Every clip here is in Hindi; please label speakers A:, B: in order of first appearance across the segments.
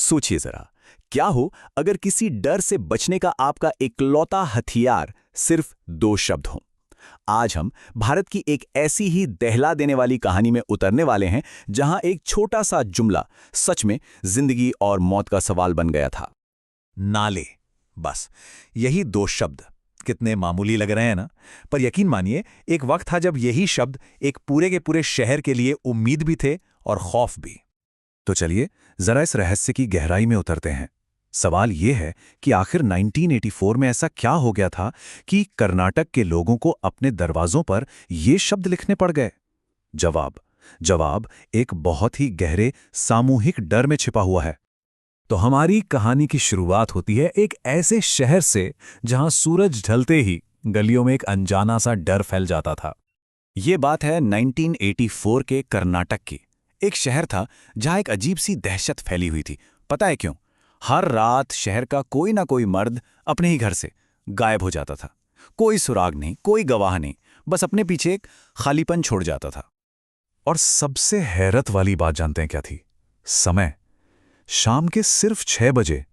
A: सोचिए जरा, क्या हो अगर किसी डर से बचने का आपका इकलौता हथियार सिर्फ दो शब्द हों। आज हम भारत की एक ऐसी ही दहला देने वाली कहानी में उतरने वाले हैं जहां एक छोटा सा जुमला सच में जिंदगी और मौत का सवाल बन गया था।
B: नाले। बस यही दो शब्द कितने मामूली लग रहे हैं ना, पर यकीन मानिए एक वक्त था जब यही शब्द एक पूरे के पूरे शहर के लिए उम्मीद भी थे और खौफ भी।
C: तो चलिए जरा इस रहस्य की गहराई में उतरते हैं। सवाल ये है कि आखिर 1984 में ऐसा क्या हो गया था कि कर्नाटक के लोगों को अपने दरवाजों पर ये शब्द लिखने पड़ गए। जवाब एक बहुत ही गहरे सामूहिक डर में छिपा हुआ है। तो हमारी कहानी की शुरुआत होती है एक ऐसे शहर से जहां सूरज ढलते ही गलियों में एक अनजाना सा डर फैल जाता था।
A: ये बात है 1984 के कर्नाटक की। एक शहर था जहां एक अजीब सी दहशत फैली हुई थी। पता है क्यों? हर रात शहर का कोई ना कोई मर्द अपने ही घर से गायब हो जाता था। कोई सुराग नहीं, कोई गवाह नहीं, बस अपने पीछे एक खालीपन छोड़ जाता था।
C: और सबसे हैरत वाली बात जानते हैं क्या थी? समय शाम के सिर्फ 6 बजे।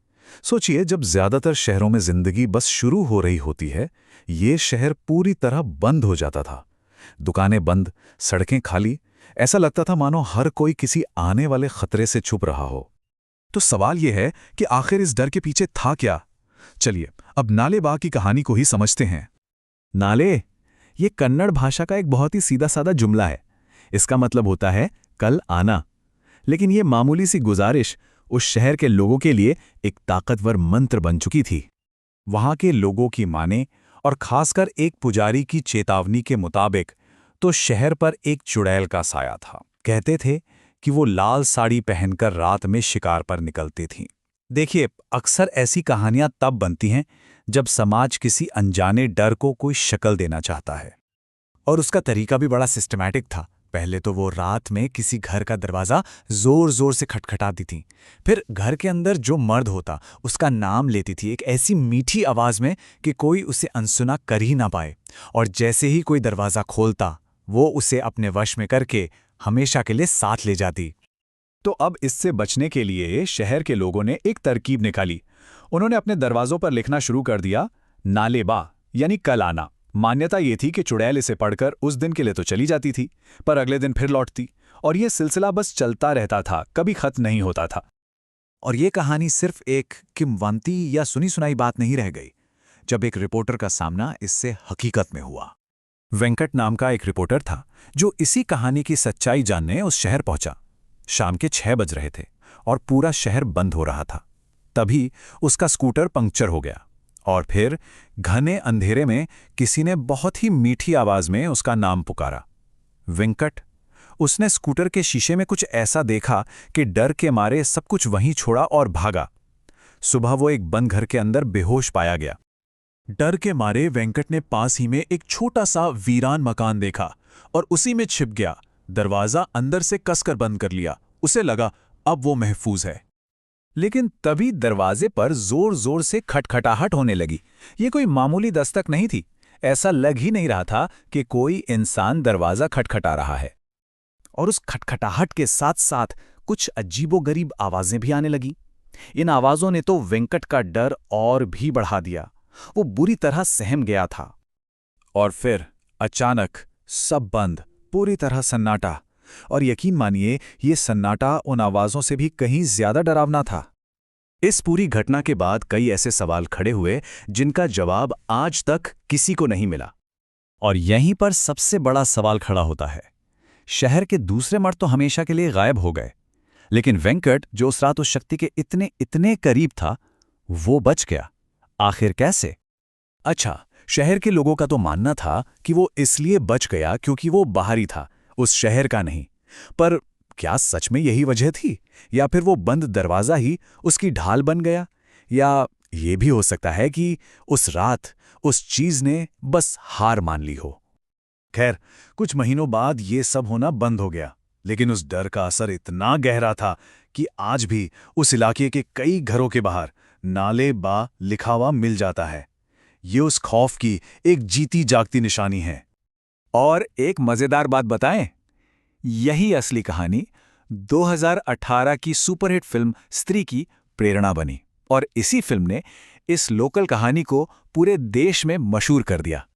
C: सोचिए, जब ज्यादातर शहरों में जिंदगी बस शुरू हो रही होती है, ये शहर पूरी तरह बंद हो जाता था। दुकानें बंद, सड़कें खाली, ऐसा लगता था मानो हर कोई किसी आने वाले खतरे से छुप रहा हो। तो सवाल यह है कि आखिर इस डर के पीछे था क्या? चलिए अब नाले बा की कहानी को ही समझते हैं।
A: नाले, ये कन्नड़ भाषा का एक बहुत ही सीधा साधा जुमला है। इसका मतलब होता है कल आना। लेकिन ये मामूली सी गुजारिश उस शहर के लोगों के लिए एक ताकतवर मंत्र बन चुकी थी।
C: वहां के लोगों की माने और खासकर एक पुजारी की चेतावनी के मुताबिक तो शहर पर एक चुड़ैल का साया था। कहते थे कि वो लाल साड़ी पहनकर रात में शिकार पर निकलती थीं। देखिए, अक्सर ऐसी कहानियां तब बनती हैं जब समाज किसी अनजाने डर को कोई शक्ल देना चाहता है।
B: और उसका तरीका भी बड़ा सिस्टमैटिक था। पहले तो वो रात में किसी घर का दरवाज़ा जोर जोर से खटखटाती थी। फिर घर के अंदर जो मर्द होता उसका नाम लेती थी एक ऐसी मीठी आवाज़ में कि कोई उसे अनसुना कर ही ना पाए। और जैसे ही कोई दरवाज़ा खोलता वो उसे अपने वश में करके हमेशा के लिए साथ ले जाती।
A: तो अब इससे बचने के लिए शहर के लोगों ने एक तरकीब निकाली। उन्होंने अपने दरवाजों पर लिखना शुरू कर दिया, नाले बा, यानी कल आना। मान्यता ये थी कि चुड़ैल इसे पढ़कर उस दिन के लिए तो चली जाती थी, पर अगले दिन फिर लौटती, और ये सिलसिला बस चलता रहता था, कभी खत्म नहीं होता था।
B: और ये कहानी सिर्फ एक किंवदंती या सुनी सुनाई बात नहीं रह गई जब एक रिपोर्टर का सामना इससे हकीकत में हुआ।
C: वेंकट नाम का एक रिपोर्टर था जो इसी कहानी की सच्चाई जानने उस शहर पहुंचा। शाम के 6 बज रहे थे और पूरा शहर बंद हो रहा था। तभी उसका स्कूटर पंक्चर हो गया और फिर घने अंधेरे में किसी ने बहुत ही मीठी आवाज में उसका नाम पुकारा, वेंकट। उसने स्कूटर के शीशे में कुछ ऐसा देखा कि डर के मारे सब कुछ वहीं छोड़ा और भागा। सुबह वो एक बंद घर के अंदर बेहोश पाया गया। डर के मारे वेंकट ने पास ही में एक छोटा सा वीरान मकान देखा और उसी में छिप गया। दरवाजा अंदर से कसकर बंद कर लिया। उसे लगा अब वो महफूज है।
A: लेकिन तभी दरवाजे पर जोर जोर से खटखटाहट होने लगी। ये कोई मामूली दस्तक नहीं थी। ऐसा लग ही नहीं रहा था कि कोई इंसान दरवाजा खटखटा रहा है। और उस खटखटाहट के साथ साथ कुछ अजीबोगरीब आवाजें भी आने लगी। इन आवाजों ने तो वेंकट का डर और भी बढ़ा दिया। वो बुरी तरह सहम गया था।
C: और फिर अचानक सब बंद, पूरी तरह सन्नाटा। और यकीन मानिए ये सन्नाटा उन आवाजों से भी कहीं ज्यादा डरावना था।
A: इस पूरी घटना के बाद कई ऐसे सवाल खड़े हुए जिनका जवाब आज तक किसी को नहीं मिला। और यहीं पर सबसे बड़ा सवाल खड़ा होता है। शहर के दूसरे मर्द तो हमेशा के लिए गायब हो गए, लेकिन वेंकट जो उस रात उस शक्ति के इतने इतने करीब था, वो बच गया। आखिर कैसे? अच्छा, शहर के लोगों का तो मानना था कि वो इसलिए बच गया क्योंकि वो बाहरी था, उस शहर का नहीं। पर क्या सच में यही वजह थी, या फिर वो बंद दरवाजा ही उसकी ढाल बन गया? या ये भी हो सकता है कि उस रात उस चीज ने बस हार मान ली हो। खैर, कुछ महीनों बाद ये सब होना बंद हो गया, लेकिन उस डर का असर इतना गहरा था कि आज भी उस इलाके के कई घरों के बाहर नाले बा लिखा हुआ मिल जाता है। ये उस खौफ की एक जीती जागती निशानी है। और एक मजेदार बात बताएं, यही असली कहानी
C: 2018 की सुपरहिट फिल्म स्त्री की प्रेरणा बनी और इसी फिल्म ने इस लोकल कहानी को पूरे देश में मशहूर कर दिया।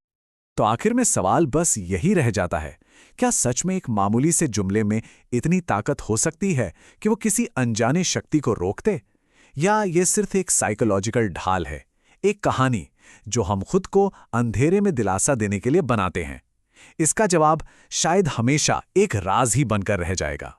C: तो आखिर में सवाल बस यही रह जाता है, क्या सच में एक मामूली से जुमले में इतनी ताकत हो सकती है कि वो किसी अनजाने शक्ति को रोक दे? या ये सिर्फ एक साइकोलॉजिकल ढाल है, एक कहानी जो हम खुद को अंधेरे में दिलासा देने के लिए बनाते हैं? इसका जवाब शायद हमेशा एक राज ही बनकर रह जाएगा।